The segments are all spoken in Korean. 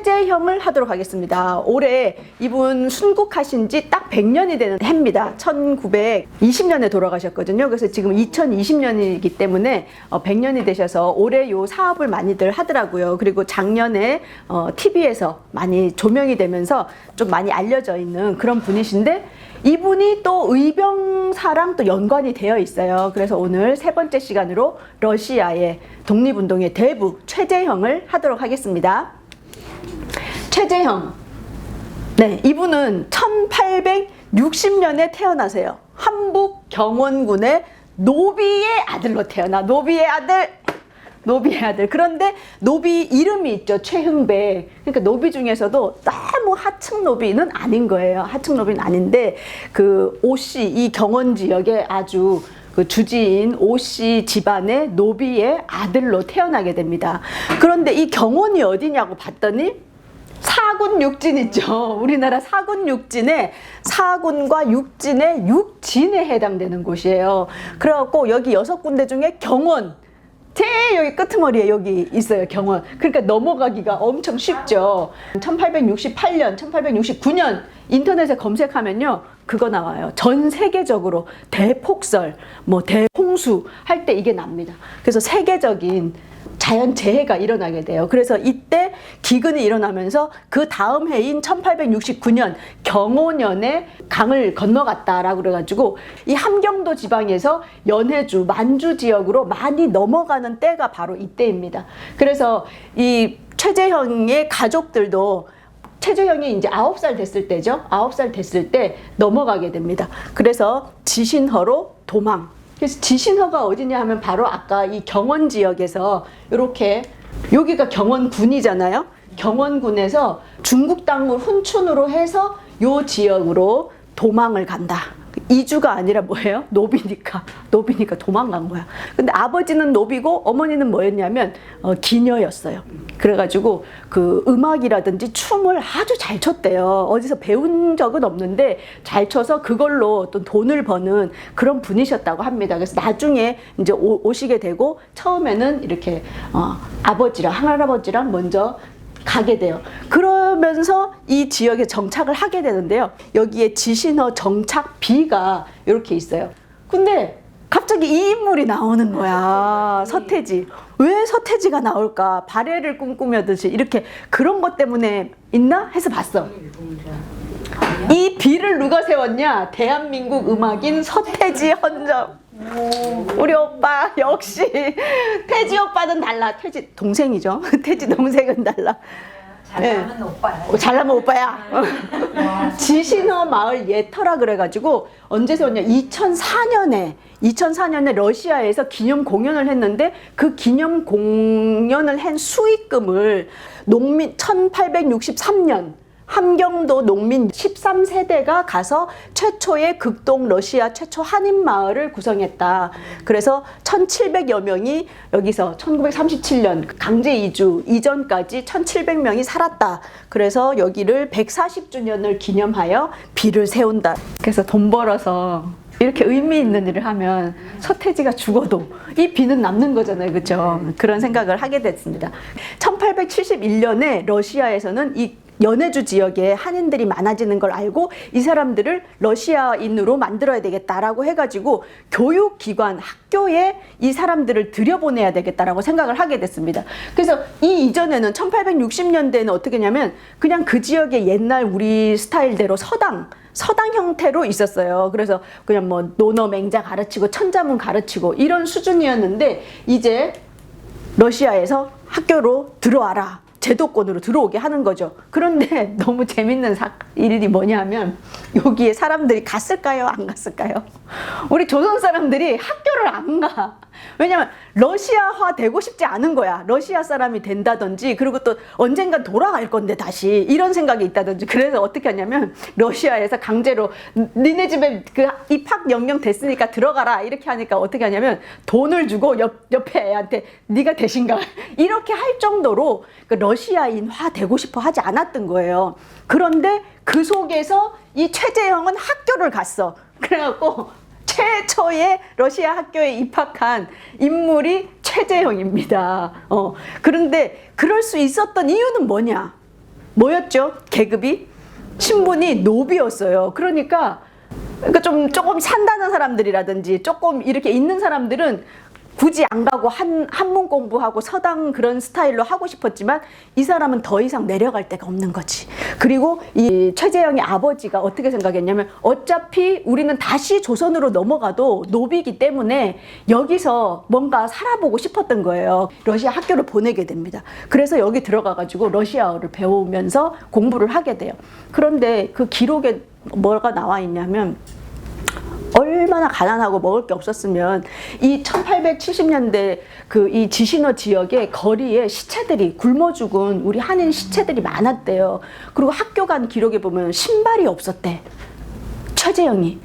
최재형을 하도록 하겠습니다. 올해 이분 순국하신 지 딱 100년이 되는 해입니다. 1920년에 돌아가셨거든요. 그래서 지금 2020년이기 때문에 100년이 되셔서 올해 요 사업을 많이들 하더라고요. 그리고 작년에 TV에서 많이 조명이 되면서 좀 많이 알려져 있는 그런 분이신데, 이분이 또 의병사랑 또 연관이 되어 있어요. 그래서 오늘 세 번째 시간으로 러시아의 독립운동의 대부 최재형을 하도록 하겠습니다. 최재형, 네, 이분은 1860년에 태어나세요. 한북 경원군의 노비의 아들로 태어나, 노비의 아들. 그런데 노비 이름이 있죠. 최흥배. 그러니까 노비 중에서도 너무 하층 노비는 아닌 거예요. 하층 노비는 아닌데, 그 오씨, 이 경원 지역에 아주 그 주지인 오씨 집안의 노비의 아들로 태어나게 됩니다. 그런데 이 경원이 어디냐고 봤더니 사군 육진 있죠. 우리나라 사군 육진에, 사군과 육진의 육진에 해당되는 곳이에요. 그래갖고 여기 6군데 중에 경원, 제일 여기 끄트머리에 여기 있어요. 경원. 그러니까 넘어가기가 엄청 쉽죠. 1868년, 1869년 인터넷에 검색하면요, 그거 나와요. 전 세계적으로 대폭설, 뭐 대홍수 할 때 이게 납니다. 그래서 세계적인 자연재해가 일어나게 돼요. 그래서 이때 기근이 일어나면서 그 다음 해인 1869년 경오년에 강을 건너갔다라고 그래가지고 이 함경도 지방에서 연해주, 만주 지역으로 많이 넘어가는 때가 바로 이때입니다. 그래서 이 최재형의 가족들도, 최재형이 이제 9살 됐을 때죠. 9살 됐을 때 넘어가게 됩니다. 그래서 지신허로 도망. 그래서 지신허가 어디냐 하면 바로 아까 이 경원 지역에서 이렇게, 여기가 경원군이잖아요. 경원군에서 중국 땅을 훈춘으로 해서 요 지역으로 도망을 간다. 이주가 아니라 뭐예요? 노비니까 도망간 거야. 근데 아버지는 노비고 어머니는 뭐였냐면 기녀였어요. 그래가지고 그 음악이라든지 춤을 아주 잘 췄대요. 어디서 배운 적은 없는데 잘 춰서 그걸로 또 돈을 버는 그런 분이셨다고 합니다. 그래서 나중에 이제 오시게 되고, 처음에는 이렇게 아버지랑, 할아버지랑 먼저 가게 돼요. 그러면서 이 지역에 정착을 하게 되는데요. 여기에 지신허 정착비가 이렇게 있어요. 근데 갑자기 이 인물이 나오는 거야. 서태지. 왜 서태지가 나올까? 발해를 꿈꾸며듯이 이렇게, 그런 것 때문에 있나? 해서 봤어. 이 비를 누가 세웠냐? 대한민국 음악인 서태지 헌정. 우리 오빠 역시 태지 오빠는 달라. 태지 동생이죠. 태지 동생은 달라. 잘나면 네. 오빠야. 잘나면 오빠야. 지신허 마을 예터라 그래가지고 언제 세웠냐? 2004년에 러시아에서 기념 공연을 했는데, 그 기념 공연을 한 수익금을 농민 1863년 함경도 농민 13세대가 가서 최초의 극동 러시아 최초 한인 마을을 구성했다. 그래서 1700여 명이 여기서 1937년 강제 이주 이전까지 1700명이 살았다. 그래서 여기를 140주년을 기념하여 비를 세운다. 그래서 돈 벌어서 이렇게 의미 있는 일을 하면 서태지가 죽어도 이 비는 남는 거잖아요. 그렇죠? 그런 생각을 하게 됐습니다. 1871년에 러시아에서는 이 연해주 지역에 한인들이 많아지는 걸 알고 이 사람들을 러시아인으로 만들어야 되겠다라고 해가지고 교육기관, 학교에 이 사람들을 들여보내야 되겠다라고 생각을 하게 됐습니다. 그래서 이 이전에는 1860년대에는 어떻게 했냐면 그냥 그 지역의 옛날 우리 스타일대로 서당 형태로 있었어요. 그래서 그냥 뭐 논어 맹자 가르치고 천자문 가르치고 이런 수준이었는데, 이제 러시아에서 학교로 들어와라, 제도권으로 들어오게 하는 거죠. 그런데 너무 재밌는 일이 뭐냐면, 여기에 사람들이 갔을까요? 안 갔을까요? 우리 조선 사람들이 학교를 안 가. 왜냐면 러시아화 되고 싶지 않은 거야. 러시아 사람이 된다든지, 그리고 또 언젠간 돌아갈 건데 다시, 이런 생각이 있다든지. 그래서 어떻게 하냐면 러시아에서 강제로 니네 집에 그 입학 영영 됐으니까 들어가라 이렇게 하니까 어떻게 하냐면 돈을 주고 옆에 애한테 네가 대신가 이렇게 할 정도로 러시아인화 되고 싶어 하지 않았던 거예요. 그런데 그 속에서 이 최재형은 학교를 갔어. 그래갖고 최초의 러시아 학교에 입학한 인물이 최재형입니다. 그런데 그럴 수 있었던 이유는 뭐냐? 뭐였죠? 계급이? 신분이 노비였어요. 그러니까 조금 산다는 사람들이라든지 조금 이렇게 있는 사람들은 굳이 안 가고 한문 공부하고 서당 그런 스타일로 하고 싶었지만 이 사람은 더 이상 내려갈 데가 없는 거지. 그리고 이 최재형의 아버지가 어떻게 생각했냐면 어차피 우리는 다시 조선으로 넘어가도 노비이기 때문에 여기서 뭔가 살아보고 싶었던 거예요. 러시아 학교를 보내게 됩니다. 그래서 여기 들어가가지고 러시아어를 배우면서 공부를 하게 돼요. 그런데 그 기록에 뭐가 나와 있냐면 얼마나 가난하고 먹을 게 없었으면 이 1870년대 그 이 지신호 지역의 거리에 시체들이 굶어 죽은 우리 한인 시체들이 많았대요. 그리고 학교 간 기록에 보면 신발이 없었대. 최재형이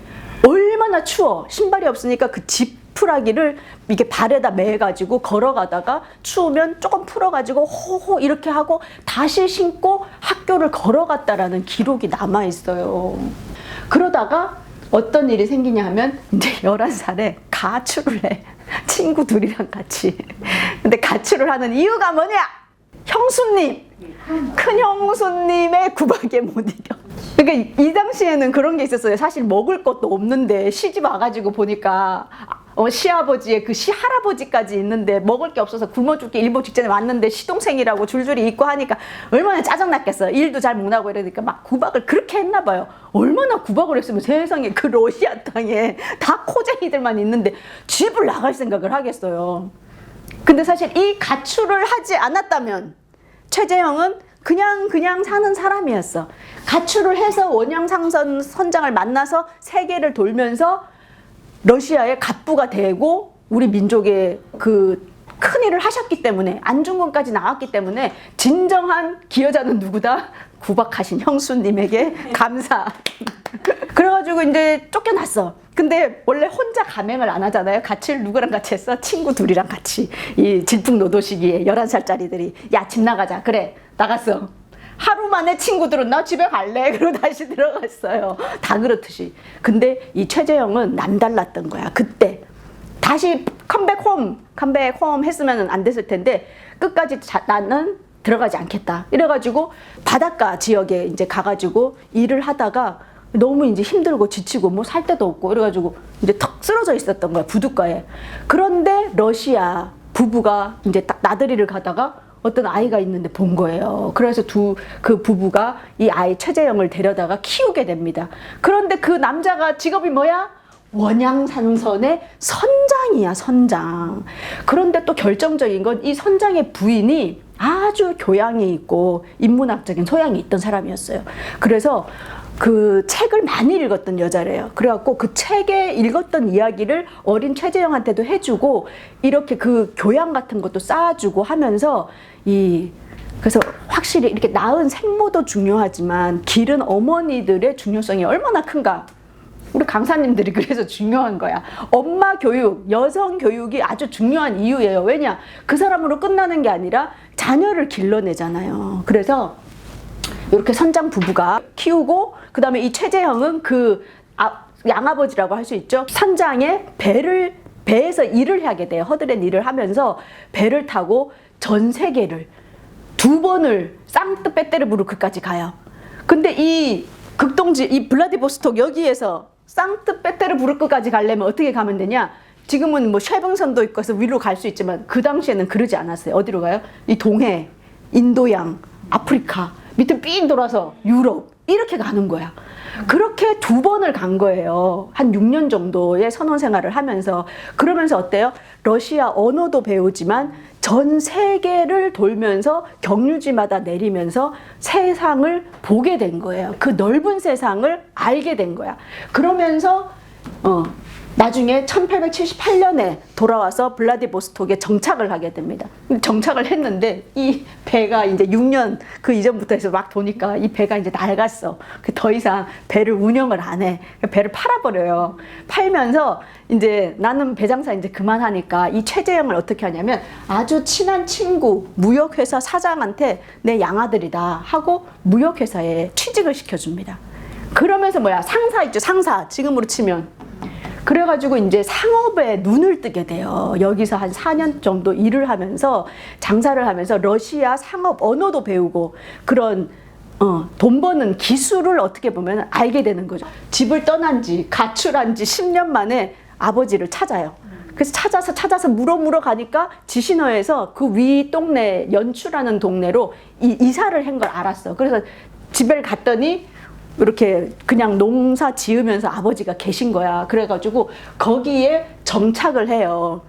얼마나 추워. 신발이 없으니까 그 지푸라기를 이게 발에다 매가지고 걸어가다가 추우면 조금 풀어가지고 호호 이렇게 하고 다시 신고 학교를 걸어갔다라는 기록이 남아 있어요. 그러다가 어떤 일이 생기냐 하면 이제 11살에 가출을 해. 친구 둘이랑 같이. 근데 가출을 하는 이유가 뭐냐? 형수님, 큰 형수님의 구박에 못 이겨. 그러니까 이 당시에는 그런 게 있었어요. 사실 먹을 것도 없는데 시집 와가지고 보니까 시아버지의 그 시할아버지까지 있는데 먹을 게 없어서 굶어 죽기 일보 직전에 왔는데 시동생이라고 줄줄이 있고 하니까 얼마나 짜증났겠어요. 일도 잘 못하고 이러니까 막 구박을 그렇게 했나 봐요. 얼마나 구박을 했으면 세상에 그 러시아 땅에 다 코쟁이들만 있는데 집을 나갈 생각을 하겠어요. 근데 사실 이 가출을 하지 않았다면 최재형은 그냥 사는 사람이었어. 가출을 해서 원양상선 선장을 만나서 세계를 돌면서 러시아의 갑부가 되고 우리 민족의 그 큰일을 하셨기 때문에 안중근까지 나왔기 때문에 진정한 기여자는 누구다? 구박하신 형수님에게 감사. 그래가지고 이제 쫓겨났어. 근데 원래 혼자 감행을 안 하잖아요. 같이 누구랑 같이 했어? 친구 둘이랑 같이. 이 질풍노도 시기에 11살짜리들이 야 집 나가자. 그래 나갔어. 하루 만에 친구들은 나 집에 갈래. 그러고 다시 들어갔어요. 다 그렇듯이. 근데 이 최재형은 남달랐던 거야. 그때 다시 컴백 홈 했으면 안 됐을 텐데 끝까지 나는 들어가지 않겠다. 이래가지고 바닷가 지역에 이제 가가지고 일을 하다가 너무 이제 힘들고 지치고 뭐 살 데도 없고 이래가지고 이제 턱 쓰러져 있었던 거야. 부둣가에. 그런데 러시아 부부가 이제 딱 나들이를 가다가 어떤 아이가 있는데 본 거예요. 그래서 그 부부가 이 아이 최재형을 데려다가 키우게 됩니다. 그런데 그 남자가 직업이 뭐야? 원양상선의 선장이야, 선장. 그런데 또 결정적인 건 이 선장의 부인이 아주 교양이 있고 인문학적인 소양이 있던 사람이었어요. 그래서 그 책을 많이 읽었던 여자래요. 그래갖고 그 책에 읽었던 이야기를 어린 최재형한테도 해주고 이렇게 그 교양 같은 것도 쌓아주고 하면서 그래서 확실히 이렇게 낳은 생모도 중요하지만 기른 어머니들의 중요성이 얼마나 큰가. 우리 강사님들이 그래서 중요한 거야. 엄마 교육, 여성 교육이 아주 중요한 이유예요. 왜냐? 그 사람으로 끝나는 게 아니라 자녀를 길러내잖아요. 그래서 이렇게 선장 부부가 키우고 그 다음에 이 최재형은 양아버지라고 할 수 있죠. 선장의 배에서 일을 하게 돼요. 허드렛 일을 하면서 배를 타고 전 세계를 2번을 상트페테르부르크까지 가요. 근데 이 극동지 이 블라디보스톡 여기에서 상트페테르부르크까지 가려면 어떻게 가면 되냐? 지금은 뭐 쉐봉선도 있고 해서 위로 갈 수 있지만 그 당시에는 그러지 않았어요. 어디로 가요? 이 동해, 인도양, 아프리카 밑에 삥 돌아서 유럽 이렇게 가는 거야. 그렇게 2번을 간 거예요. 한 6년 정도의 선원 생활을 하면서. 그러면서 어때요? 러시아 언어도 배우지만 전 세계를 돌면서 경유지마다 내리면서 세상을 보게 된 거예요. 그 넓은 세상을 알게 된 거야. 그러면서 나중에 1878년에 돌아와서 블라디보스톡에 정착을 하게 됩니다. 정착을 했는데 이 배가 이제 6년 그 이전부터 해서 막 도니까 이 배가 이제 낡았어. 더 이상 배를 운영을 안 해. 배를 팔아버려요. 팔면서 이제 나는 배장사 이제 그만하니까 이 최재형을 어떻게 하냐면 아주 친한 친구 무역회사 사장한테 내 양아들이다 하고 무역회사에 취직을 시켜줍니다. 그러면서 뭐야 상사 있죠, 상사. 지금으로 치면. 그래가지고 이제 상업에 눈을 뜨게 돼요. 여기서 한 4년 정도 일을 하면서 장사를 하면서 러시아 상업 언어도 배우고 그런 돈 버는 기술을 어떻게 보면 알게 되는 거죠. 집을 떠난 지, 가출한 지 10년 만에 아버지를 찾아요. 그래서 찾아서 물어 가니까 지신어에서 그 위 동네, 연추라는 동네로 이사를 한 걸 알았어. 그래서 집에 갔더니 이렇게 그냥 농사 지으면서 아버지가 계신 거야. 그래가지고 거기에 정착을 해요.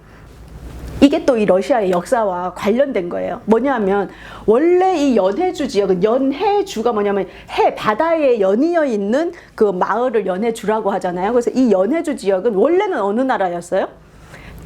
이게 또 이 러시아의 역사와 관련된 거예요. 뭐냐면 원래 이 연해주 지역은, 연해주가 뭐냐면 바다에 연이어 있는 그 마을을 연해주라고 하잖아요. 그래서 이 연해주 지역은 원래는 어느 나라였어요?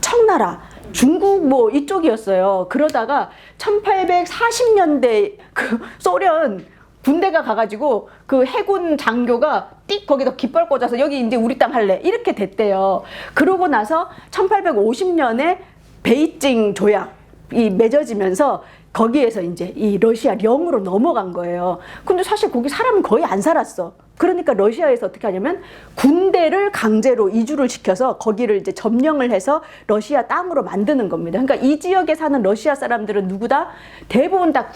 청나라, 중국 뭐 이쪽이었어요. 그러다가 1840년대 그 소련 군대가 가가지고 그 해군 장교가 띡 거기다 깃발 꽂아서 여기 이제 우리 땅 할래 이렇게 됐대요. 그러고 나서 1850년에 베이징 조약이 맺어지면서 거기에서 이제 이 러시아 령으로 넘어간 거예요. 근데 사실 거기 사람은 거의 안 살았어. 그러니까 러시아에서 어떻게 하냐면 군대를 강제로 이주를 시켜서 거기를 이제 점령을 해서 러시아 땅으로 만드는 겁니다. 그러니까 이 지역에 사는 러시아 사람들은 누구다? 대부분 다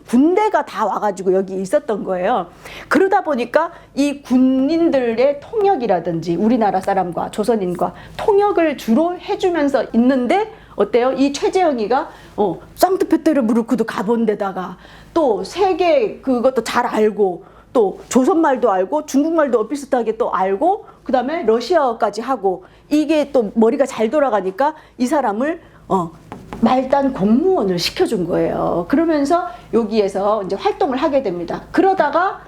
군대가 다 와가지고 여기 있었던 거예요. 그러다 보니까 이 군인들의 통역이라든지 우리나라 사람과 조선인과 통역을 주로 해주면서 있는데 어때요? 이 최재형이가 상트페테르부르크도 가본 데다가 또 세계 그것도 잘 알고 또 조선말도 알고 중국말도 비슷하게 또 알고 그 다음에 러시아어까지 하고 이게 또 머리가 잘 돌아가니까 이 사람을 말단 공무원을 시켜준 거예요. 그러면서 여기에서 이제 활동을 하게 됩니다. 그러다가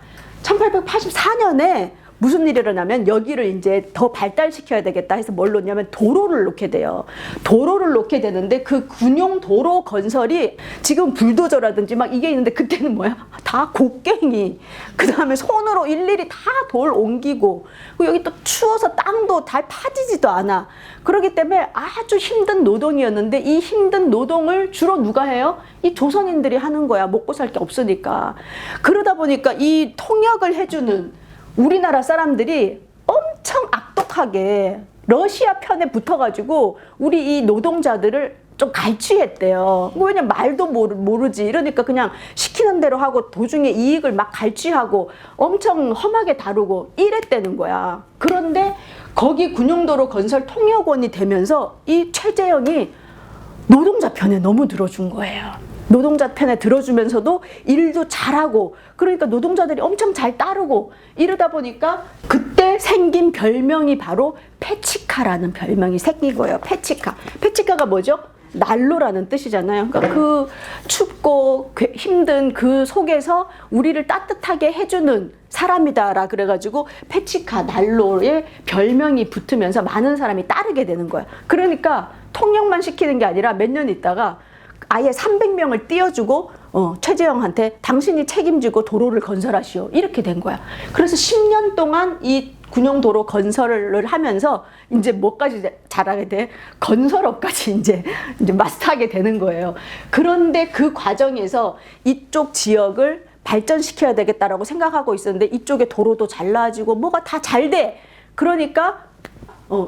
1884년에 무슨 일이 일어나면 여기를 이제 더 발달시켜야 되겠다 해서 뭘 놓냐면 도로를 놓게 돼요. 도로를 놓게 되는데 그 군용 도로 건설이 지금 불도저라든지 막 이게 있는데 그때는 뭐야? 다 곡괭이. 그 다음에 손으로 일일이 다 돌 옮기고 그리고 여기 또 추워서 땅도 잘 파지지도 않아. 그렇기 때문에 아주 힘든 노동이었는데 이 힘든 노동을 주로 누가 해요? 이 조선인들이 하는 거야. 먹고 살 게 없으니까. 그러다 보니까 이 통역을 해주는 우리나라 사람들이 엄청 악독하게 러시아 편에 붙어가지고 우리 이 노동자들을 좀 갈취했대요. 왜냐면 말도 모르지. 이러니까 그냥 시키는 대로 하고 도중에 이익을 막 갈취하고 엄청 험하게 다루고 이랬다는 거야. 그런데 거기 군용도로 건설 통역원이 되면서 이 최재형이 노동자 편에 너무 들어준 거예요. 노동자 편에 들어주면서도 일도 잘하고 그러니까 노동자들이 엄청 잘 따르고 이러다 보니까 그때 생긴 별명이 바로 페치카라는 별명이 생긴 거예요. 페치카. 페치카가 뭐죠? 난로라는 뜻이잖아요. 그러니까 그 춥고 힘든 그 속에서 우리를 따뜻하게 해주는 사람이다라 그래가지고 페치카 난로의 별명이 붙으면서 많은 사람이 따르게 되는 거야. 그러니까 통역만 시키는 게 아니라 몇 년 있다가 아예 300명을 띄워주고 최재형한테 당신이 책임지고 도로를 건설하시오 이렇게 된 거야. 그래서 10년 동안 이 군용도로 건설을 하면서 이제 뭐까지 잘하게 돼? 건설업까지 이제 마스터하게 되는 거예요. 그런데 그 과정에서 이쪽 지역을 발전시켜야 되겠다라고 생각하고 있었는데 이쪽에 도로도 잘 나아지고 뭐가 다 잘 돼. 그러니까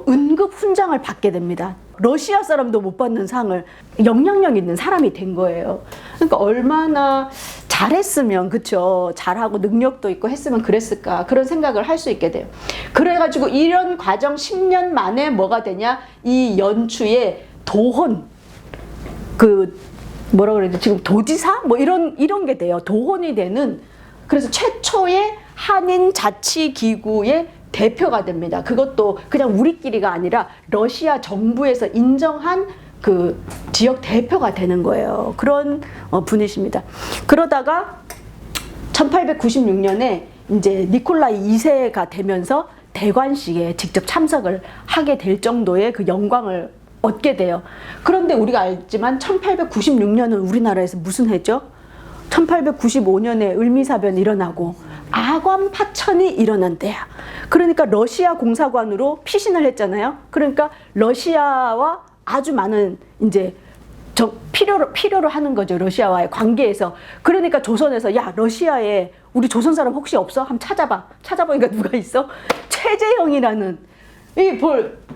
은급 훈장을 받게 됩니다. 러시아 사람도 못 받는 상을 영향력 있는 사람이 된 거예요. 그러니까 얼마나 잘했으면, 그쵸? 잘하고 능력도 있고 했으면 그랬을까? 그런 생각을 할 수 있게 돼요. 그래가지고 이런 과정 10년 만에 뭐가 되냐? 이 연추의 도혼, 뭐라 그래야 돼? 지금 도지사? 뭐 이런 게 돼요. 도혼이 되는, 그래서 최초의 한인 자치기구의 대표가 됩니다. 그것도 그냥 우리끼리가 아니라 러시아 정부에서 인정한 그 지역 대표가 되는 거예요. 그런 분이십니다. 그러다가 1896년에 이제 니콜라이 2세가 되면서 대관식에 직접 참석을 하게 될 정도의 그 영광을 얻게 돼요. 그런데 우리가 알지만 1896년은 우리나라에서 무슨 해죠? 1895년에 을미사변이 일어나고 아관 파천이 일어난 때야. 그러니까 러시아 공사관으로 피신을 했잖아요. 그러니까 러시아와 아주 많은 이제 필요로 하는 거죠. 러시아와의 관계에서. 그러니까 조선에서 야, 러시아에 우리 조선 사람 혹시 없어? 한번 찾아봐. 찾아보니까 누가 있어? 최재형이라는 이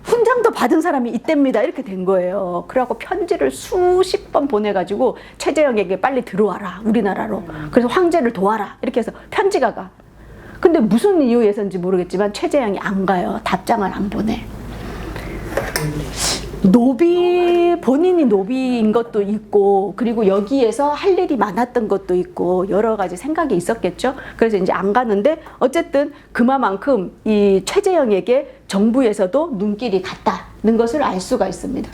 훈장도 받은 사람이 이때입니다. 이렇게 된 거예요. 그래갖고 편지를 수십 번 보내가지고 최재형에게 빨리 들어와라, 우리나라로. 그래서 황제를 도와라, 이렇게 해서 편지가 가. 근데 무슨 이유에서인지 모르겠지만 최재형이 안 가요. 답장을 안 보내. 본인이 노비인 것도 있고, 그리고 여기에서 할 일이 많았던 것도 있고, 여러 가지 생각이 있었겠죠. 그래서 이제 안 가는데, 어쨌든 그만큼 이 최재형에게 정부에서도 눈길이 갔다는 것을 알 수가 있습니다.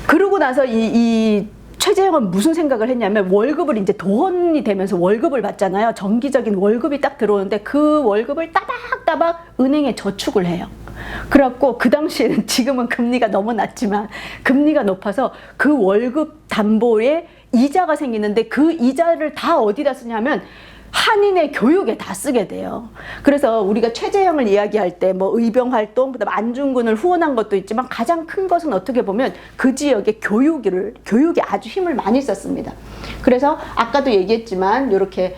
그러고 나서 이 최재형은 무슨 생각을 했냐면, 월급을 이제 도원이 되면서 월급을 받잖아요. 정기적인 월급이 딱 들어오는데 그 월급을 따박따박 은행에 저축을 해요. 그래갖고 그 당시에는, 지금은 금리가 너무 낮지만 금리가 높아서 그 월급 담보에 이자가 생기는데 그 이자를 다 어디다 쓰냐면 한인의 교육에 다 쓰게 돼요. 그래서 우리가 최재형을 이야기할 때 뭐 의병활동, 그다음 안중근을 후원한 것도 있지만 가장 큰 것은 어떻게 보면 그 지역의 교육에 아주 힘을 많이 썼습니다. 그래서 아까도 얘기했지만 이렇게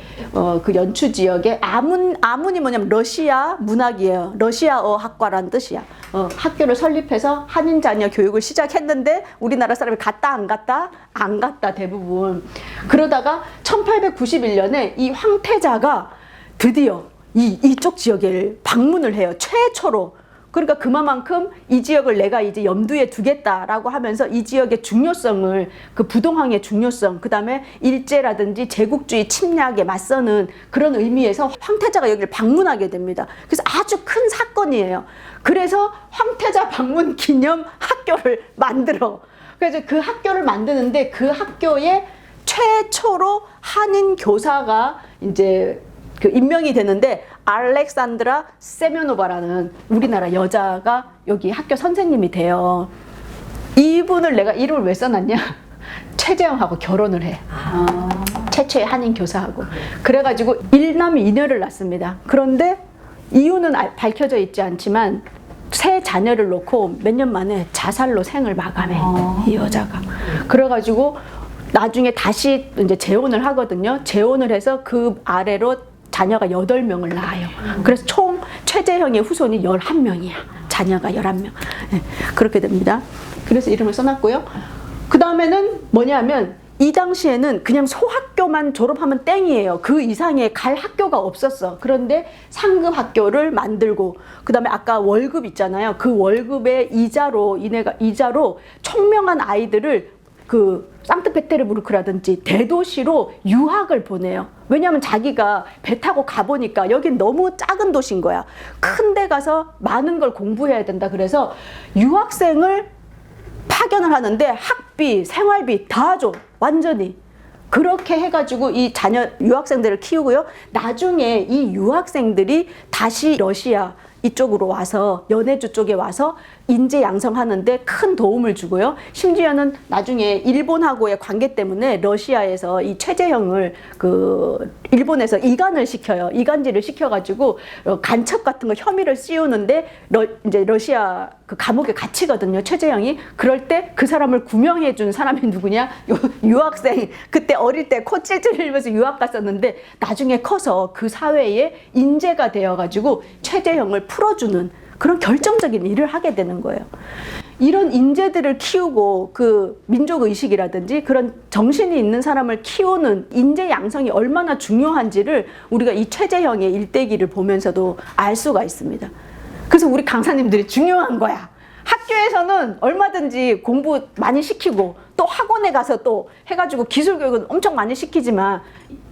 그 연추 지역에 아문이 뭐냐면 러시아 문학이에요. 러시아어 학과란 뜻이야. 학교를 설립해서 한인 자녀 교육을 시작했는데 우리나라 사람이 갔다 안 갔다? 안 갔다, 대부분. 그러다가 1891년에 이 황태자가 드디어 이쪽 지역에 방문을 해요. 최초로. 그러니까 그만큼 이 지역을 내가 이제 염두에 두겠다라고 하면서 이 지역의 중요성을, 그 부동항의 중요성, 그 다음에 일제라든지 제국주의 침략에 맞서는 그런 의미에서 황태자가 여기를 방문하게 됩니다. 그래서 아주 큰 사건이에요. 그래서 황태자 방문 기념 학교를 만들어. 그래서 그 학교를 만드는데 그 학교에 최초로 한인 교사가 이제 그 임명이 되는데, 알렉산드라 세면노바라는 우리나라 여자가 여기 학교 선생님이 돼요. 이분을 내가 이름을 왜 써놨냐? 최재형하고 결혼을 해. 최초의 한인 교사하고. 그래가지고 일남이 이녀를 낳습니다. 그런데 이유는 밝혀져 있지 않지만 새 자녀를 놓고 몇 년 만에 자살로 생을 마감해. 이 여자가. 그래가지고 나중에 다시 이제 재혼을 하거든요. 재혼을 해서 그 아래로 자녀가 8명을 낳아요. 그래서 총 최재형의 후손이 11명이야. 자녀가 11명. 네, 그렇게 됩니다. 그래서 이름을 써놨고요. 그 다음에는 뭐냐면, 이 당시에는 그냥 소학교만 졸업하면 땡이에요. 그 이상의 갈 학교가 없었어. 그런데 상급 학교를 만들고, 그 다음에 아까 월급 있잖아요. 그 월급의 이자로 총명한 아이들을 그 상트페테르부르크라든지 대도시로 유학을 보내요. 왜냐하면 자기가 배 타고 가보니까 여긴 너무 작은 도시인 거야. 큰 데 가서 많은 걸 공부해야 된다. 그래서 유학생을 파견을 하는데 학비, 생활비 다 줘. 완전히. 그렇게 해가지고 이 유학생들을 키우고요. 나중에 이 유학생들이 다시 러시아 이쪽으로 와서, 연해주 쪽에 와서 인재 양성하는데 큰 도움을 주고요. 심지어는 나중에 일본하고의 관계 때문에 러시아에서 이 최재형을 일본에서 이간을 시켜요. 이간질을 시켜가지고 간첩 같은 거 혐의를 씌우는데 이제 러시아 그 감옥에 갇히거든요. 최재형이. 그럴 때 그 사람을 구명해 준 사람이 누구냐? 유학생. 그때 어릴 때 코 찔찔 흘리면서 유학 갔었는데 나중에 커서 그 사회에 인재가 되어가지고 최재형을 풀어주는 그런 결정적인 일을 하게 되는 거예요. 이런 인재들을 키우고 그 민족의식이라든지 그런 정신이 있는 사람을 키우는 인재 양성이 얼마나 중요한지를 우리가 이 최재형의 일대기를 보면서도 알 수가 있습니다. 그래서 우리 강사님들이 중요한 거야. 학교에서는 얼마든지 공부 많이 시키고 또 학원에 가서 또 해가지고 기술교육은 엄청 많이 시키지만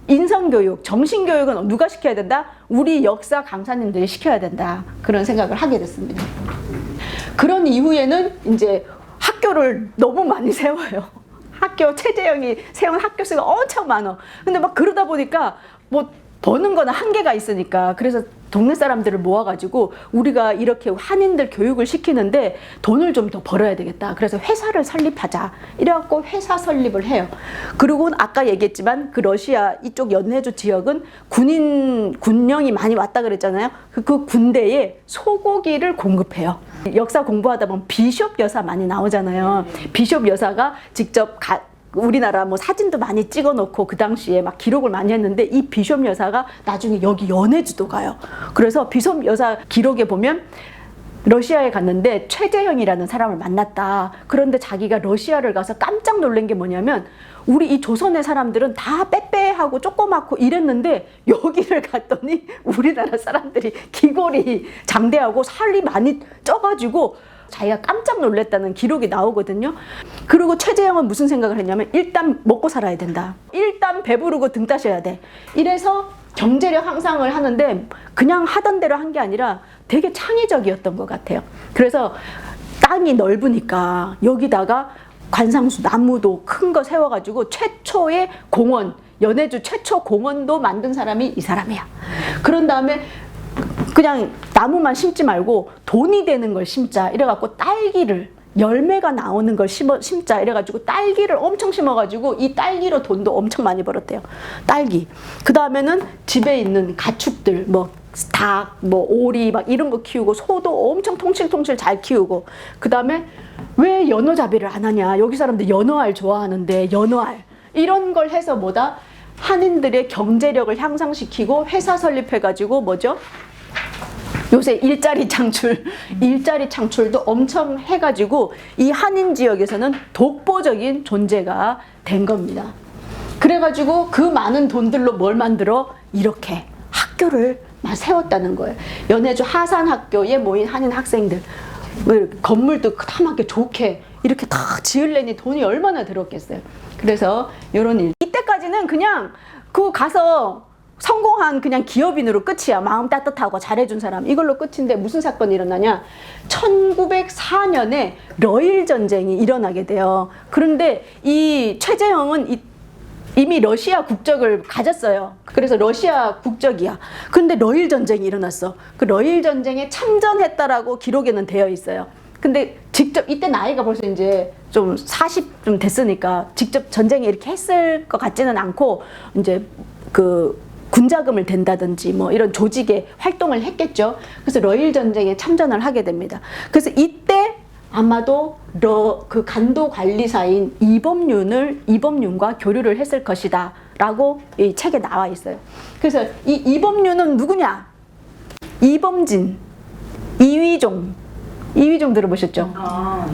인성교육, 정신교육은 누가 시켜야 된다? 우리 역사 강사님들이 시켜야 된다. 그런 생각을 하게 됐습니다. 그런 이후에는 이제 학교를 너무 많이 세워요. 최재형이 세운 학교 수가 엄청 많아. 근데 막 그러다 보니까 뭐 버는 거는 한계가 있으니까, 그래서 동네 사람들을 모아가지고 우리가 이렇게 한인들 교육을 시키는데 돈을 좀 더 벌어야 되겠다. 그래서 회사를 설립하자. 이래갖고 회사 설립을 해요. 그리고 아까 얘기했지만 그 러시아 이쪽 연해주 지역은 군령이 많이 왔다 그랬잖아요. 그 군대에 소고기를 공급해요. 역사 공부하다 보면 비숍 여사 많이 나오잖아요. 비숍 여사가 직접 우리나라 뭐 사진도 많이 찍어놓고 그 당시에 막 기록을 많이 했는데, 이 비숍 여사가 나중에 여기 연해주도 가요. 그래서 비숍 여사 기록에 보면 러시아에 갔는데 최재형이라는 사람을 만났다. 그런데 자기가 러시아를 가서 깜짝 놀란 게 뭐냐면 우리 이 조선의 사람들은 다 빼빼하고 조그맣고 이랬는데 여기를 갔더니 우리나라 사람들이 기골이 장대하고 살이 많이 쪄가지고 자기가 깜짝 놀랐다는 기록이 나오거든요. 그리고 최재형은 무슨 생각을 했냐면 일단 먹고 살아야 된다. 일단 배부르고 등 따셔야 돼. 이래서 경제력 향상을 하는데 그냥 하던 대로 한 게 아니라 되게 창의적이었던 것 같아요. 그래서 땅이 넓으니까 여기다가 관상수 나무도 큰 거 세워가지고 최초의 공원, 연해주 최초 공원도 만든 사람이 이 사람이야. 그런 다음에 그냥 나무만 심지 말고 돈이 되는 걸 심자 이래갖고 딸기를 열매가 나오는 걸 심자 이래가지고 딸기를 엄청 심어가지고 이 딸기로 돈도 엄청 많이 벌었대요. 딸기. 그 다음에는 집에 있는 가축들 뭐 닭, 뭐 오리 막 이런 거 키우고 소도 엄청 통실통실 잘 키우고 그 다음에 왜 연어잡이를 안 하냐. 여기 사람들 연어알 좋아하는데 연어알 이런 걸 해서 뭐다 한인들의 경제력을 향상시키고 회사 설립해가지고 뭐죠? 요새 일자리 창출도 엄청 해가지고 이 한인 지역에서는 독보적인 존재가 된 겁니다. 그래가지고 그 많은 돈들로 뭘 만들어? 이렇게 학교를 막 세웠다는 거예요. 연해주 하산학교에 모인 한인 학생들 건물도 크다랗게 좋게 이렇게 다 지으려니 돈이 얼마나 들었겠어요. 그래서 이런 일 이때까지는 그냥 그 가서 성공한 그냥 기업인으로 끝이야. 마음 따뜻하고 잘해준 사람 이걸로 끝인데 무슨 사건이 일어나냐. 1904년에 러일 전쟁이 일어나게 돼요. 그런데 이 최재형은 이미 러시아 국적을 가졌어요. 그래서 러시아 국적이야. 그런데 러일 전쟁이 일어났어. 그 러일 전쟁에 참전했다라고 기록에는 되어 있어요. 근데 직접 이때 나이가 벌써 이제 좀 40 좀 됐으니까 직접 전쟁에 이렇게 했을 것 같지는 않고 이제 그 군자금을 댄다든지 뭐 이런 조직에 활동을 했겠죠. 그래서 러일 전쟁에 참전을 하게 됩니다. 그래서 이때 아마도 그 간도 관리사인 이범윤과 교류를 했을 것이다 라고 이 책에 나와 있어요. 그래서 이 이범윤은 누구냐? 이범진, 이휘종 들어보셨죠?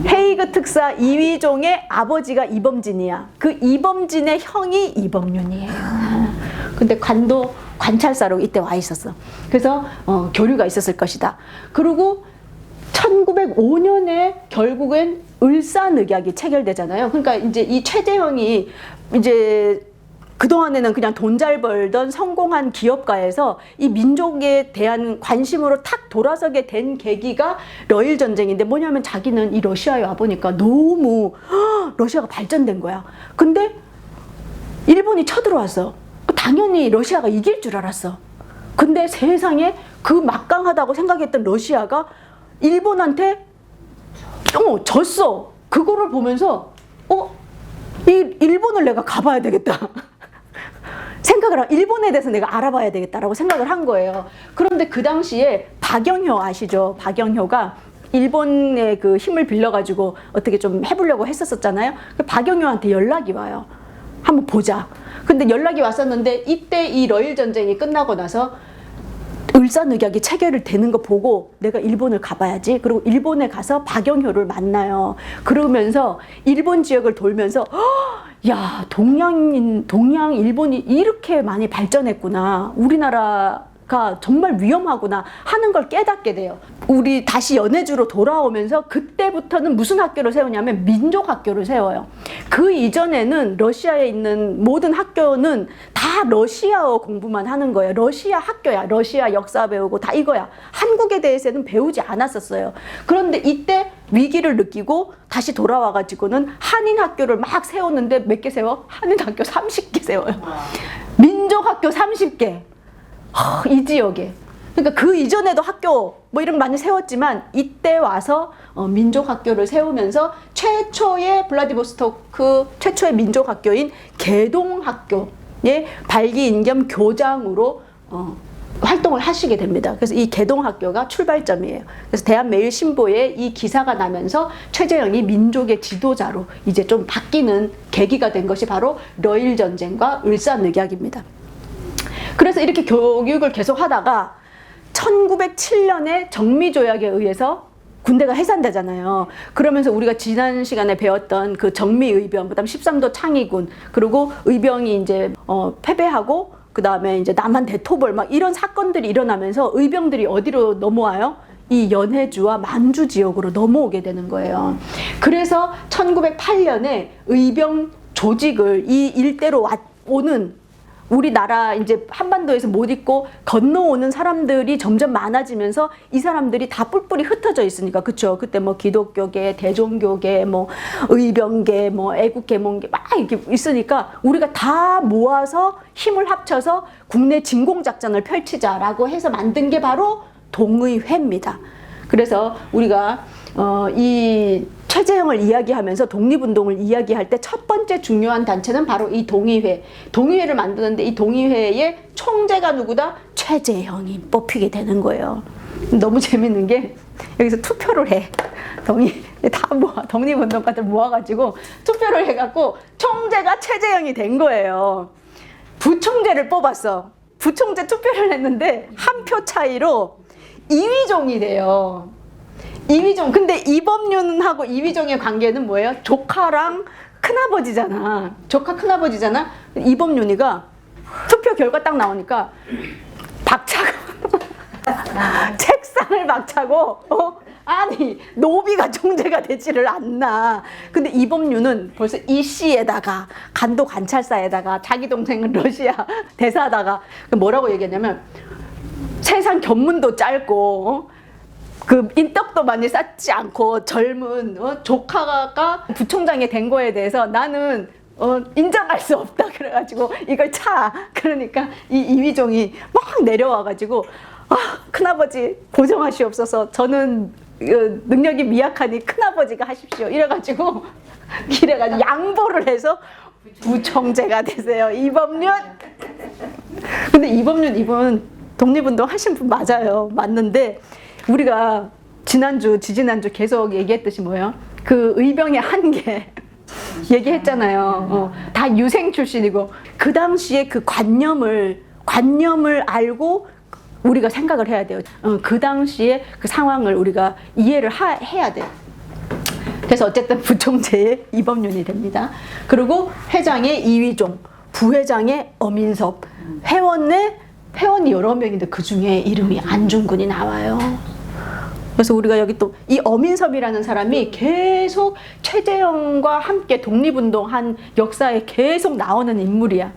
네. 헤이그 특사 이휘종의 아버지가 이범진이야. 그 이범진의 형이 이범윤이에요. 근데 간도 관찰사로 이때 와 있었어. 그래서 교류가 있었을 것이다. 그리고 1905년에 결국엔 을사늑약이 체결되잖아요. 그러니까 이제 이 최재형이 이제 그동안에는 그냥 돈 잘 벌던 성공한 기업가에서 이 민족에 대한 관심으로 탁 돌아서게 된 계기가 러일 전쟁인데 뭐냐면 자기는 이 러시아에 와보니까 너무 러시아가 발전된 거야. 근데 일본이 쳐들어왔어. 당연히 러시아가 이길 줄 알았어. 근데 세상에 그 막강하다고 생각했던 러시아가 일본한테 졌어. 그거를 보면서 이 일본을 내가 가봐야 되겠다. 일본에 대해서 내가 알아봐야 되겠다라고 생각을 한 거예요. 그런데 그 당시에 박영효 아시죠? 박영효가 일본의 그 힘을 빌려가지고 어떻게 좀 해보려고 했었잖아요. 박영효한테 연락이 와요. 한번 보자. 근데 연락이 왔었는데 이때 이 러일 전쟁이 끝나고 나서 을사늑약이 체결이 되는 거 보고 내가 일본을 가봐야지. 그리고 일본에 가서 박영효를 만나요. 그러면서 일본 지역을 돌면서 야, 동양 일본이 이렇게 많이 발전했구나. 우리나라가 정말 위험하구나 하는 걸 깨닫게 돼요. 우리 다시 연해주로 돌아오면서 그때부터는 무슨 학교를 세우냐면 민족학교를 세워요. 그 이전에는 러시아에 있는 모든 학교는 다 러시아어 공부만 하는 거예요. 러시아 학교야. 러시아 역사 배우고 다 이거야. 한국에 대해서는 배우지 않았었어요. 그런데 이때 위기를 느끼고 다시 돌아와가지고는 한인 학교를 막 세웠는데 몇 개 세워? 한인 학교 30개 세워요. 민족학교 30개. 이 지역에. 그러니까 그 이전에도 학교 뭐 이런 거 많이 세웠지만 이때 와서 민족학교를 세우면서 최초의 블라디보스토크 최초의 민족학교인 개동학교의 발기인 겸 교장으로 활동을 하시게 됩니다. 그래서 이 개동학교가 출발점이에요. 그래서 대한매일신보에 이 기사가 나면서 최재형이 민족의 지도자로 이제 좀 바뀌는 계기가 된 것이 바로 러일 전쟁과 을사늑약입니다. 그래서 이렇게 교육을 계속 하다가 1907년에 정미조약에 의해서 군대가 해산되잖아요. 그러면서 우리가 지난 시간에 배웠던 그 정미의병, 그다음 13도 창의군, 그리고 의병이 이제 패배하고 그다음에 이제 남한 대토벌 막 이런 사건들이 일어나면서 의병들이 어디로 넘어와요? 이 연해주와 만주 지역으로 넘어오게 되는 거예요. 그래서 1908년에 의병 조직을 이 일대로 오는 우리나라 이제 한반도에서 못 있고 건너오는 사람들이 점점 많아지면서 이 사람들이 다 뿔뿔이 흩어져 있으니까, 그쵸? 그때 뭐 기독교계, 대종교계, 뭐 의병계, 뭐 애국계몽계 막 이렇게 있으니까 우리가 다 모아서 힘을 합쳐서 국내 진공작전을 펼치자라고 해서 만든 게 바로 동의회입니다. 그래서 우리가 이 최재형을 이야기하면서 독립운동을 이야기할 때 첫 번째 중요한 단체는 바로 이 동의회. 동의회를 만드는데 이 동의회의 총재가 누구다? 최재형이 뽑히게 되는 거예요. 너무 재밌는 게 여기서 투표를 해. 독립운동가들 모아가지고 투표를 해갖고 총재가 최재형이 된 거예요. 부총재를 뽑았어. 부총재 투표를 했는데 한 표 차이로 이휘종이 돼요. 이휘종. 근데 이범윤하고 이휘종의 관계는 뭐예요? 조카랑 큰아버지잖아. 조카 큰아버지잖아. 이범윤이가 투표 결과 딱 나오니까 박차고 책상을 박차고 아니 노비가 총재가 되지를 않나. 근데 이범윤은 벌써 이씨에다가 간도 관찰사에다가 자기 동생은 러시아 대사다가 뭐라고 얘기했냐면 세상 견문도 짧고 그 인덕도 많이 쌓지 않고 젊은 조카가 부총장이 된 거에 대해서 나는 인정할 수 없다. 그래가지고 이걸 차. 그러니까 이 이휘종이 막 내려와가지고 큰아버지 고정하시옵소서. 저는 능력이 미약하니 큰아버지가 하십시오. 이래가지고 양보를 해서 부총재가 되세요. 이범윤. 근데 이분 독립운동 하신 분 맞아요. 맞는데 우리가 지지난주 계속 얘기했듯이 뭐예요? 그 의병의 한계 얘기했잖아요. 다 유생 출신이고 그 당시에 그 관념을 알고 우리가 생각을 해야 돼요. 그 당시에 그 상황을 우리가 이해를 해야 돼요. 그래서 어쨌든 부총재의 이범윤이 됩니다. 그리고 회장의 이휘종, 부회장의 어민섭, 회원이 여러 명인데 그 중에 이름이 안중근이 나와요. 그래서 우리가 여기 또 이 어민섭이라는 사람이 계속 최재형과 함께 독립운동한 역사에 계속 나오는 인물이야.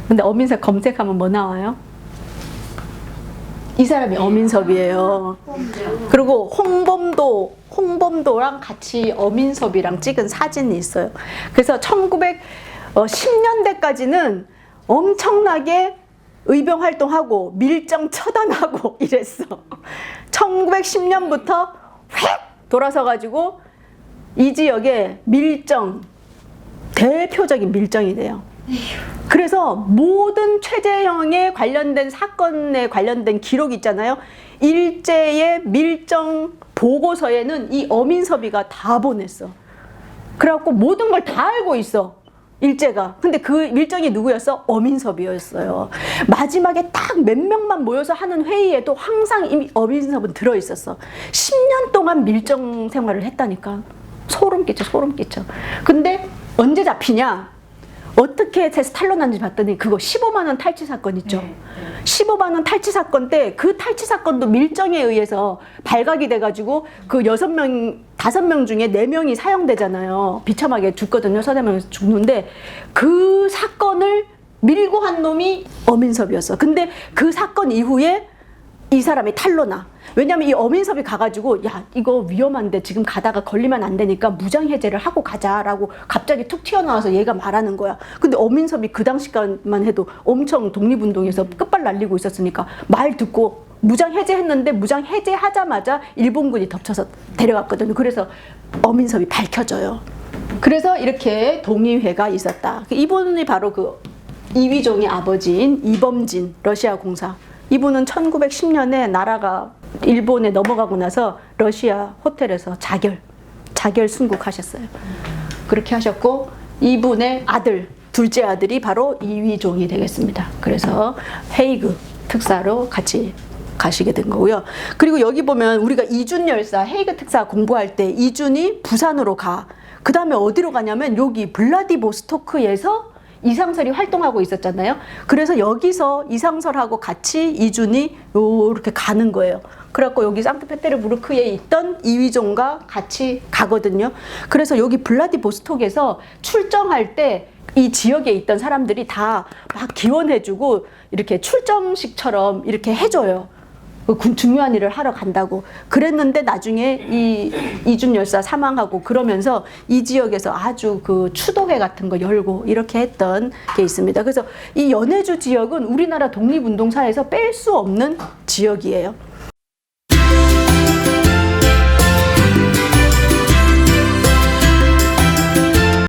근데 어민섭 검색하면 뭐 나와요? 이 사람이 어민섭이에요. 그리고 홍범도랑 같이 어민섭이랑 찍은 사진이 있어요. 그래서 1910년대까지는 엄청나게 의병 활동하고 밀정 처단하고 이랬어. 1910년부터 휙 돌아서 가지고 이 지역에 대표적인 밀정이 돼요. 그래서 모든 최재형에 관련된 사건에 관련된 기록이 있잖아요. 일제의 밀정 보고서에는 이 어민섭이가 다 보냈어. 그래갖고 모든 걸 다 알고 있어. 일제가. 근데 그 밀정이 누구였어? 어민섭이었어요. 마지막에 딱 몇 명만 모여서 하는 회의에도 항상 이미 어민섭은 들어있었어. 10년 동안 밀정 생활을 했다니까. 소름 끼쳐. 근데 언제 잡히냐? 어떻게 해서 탈론한지 봤더니 그거 15만 원 탈취 사건 있죠. 15만 원 탈취 사건 때 그 탈취 사건도 밀정에 의해서 발각이 돼가지고 그 5명 중에 4명이 사형되잖아요. 비참하게 죽거든요. 서대문에서 죽는데 그 사건을 밀고 한 놈이 어민섭이었어. 근데 그 사건 이후에 이 사람이 탈로나. 왜냐면 이 어민섭이 가가지고 야 이거 위험한데 지금 가다가 걸리면 안 되니까 무장해제를 하고 가자라고 갑자기 툭 튀어나와서 얘가 말하는 거야. 근데 어민섭이 그 당시까지만 해도 엄청 독립운동에서 끝발 날리고 있었으니까 말 듣고 무장해제했는데 무장해제하자마자 일본군이 덮쳐서 데려갔거든요. 그래서 어민섭이 밝혀져요. 그래서 이렇게 동의회가 있었다. 이분이 바로 그 이휘종의 아버지인 이범진 러시아 공사. 이분은 1910년에 나라가 일본에 넘어가고 나서 러시아 호텔에서 자결 순국하셨어요. 그렇게 하셨고 이분의 둘째 아들이 바로 이휘종이 되겠습니다. 그래서 헤이그 특사로 같이 가시게 된 거고요. 그리고 여기 보면 우리가 이준 열사, 헤이그 특사 공부할 때 이준이 부산으로 가. 그 다음에 어디로 가냐면 여기 블라디보스토크에서 이상설이 활동하고 있었잖아요. 그래서 여기서 이상설하고 같이 이준이 요렇게 가는 거예요. 그래갖고 여기 상트페테르부르크에 있던 이휘종과 같이 가거든요. 그래서 여기 블라디보스톡에서 출정할 때 이 지역에 있던 사람들이 다 막 기원해주고 이렇게 출정식처럼 이렇게 해줘요. 중요한 일을 하러 간다고. 그랬는데 나중에 이 이준 열사 사망하고 그러면서 이 지역에서 아주 그 추도회 같은 거 열고 이렇게 했던 게 있습니다. 그래서 이 연해주 지역은 우리나라 독립운동사에서 뺄 수 없는 지역이에요.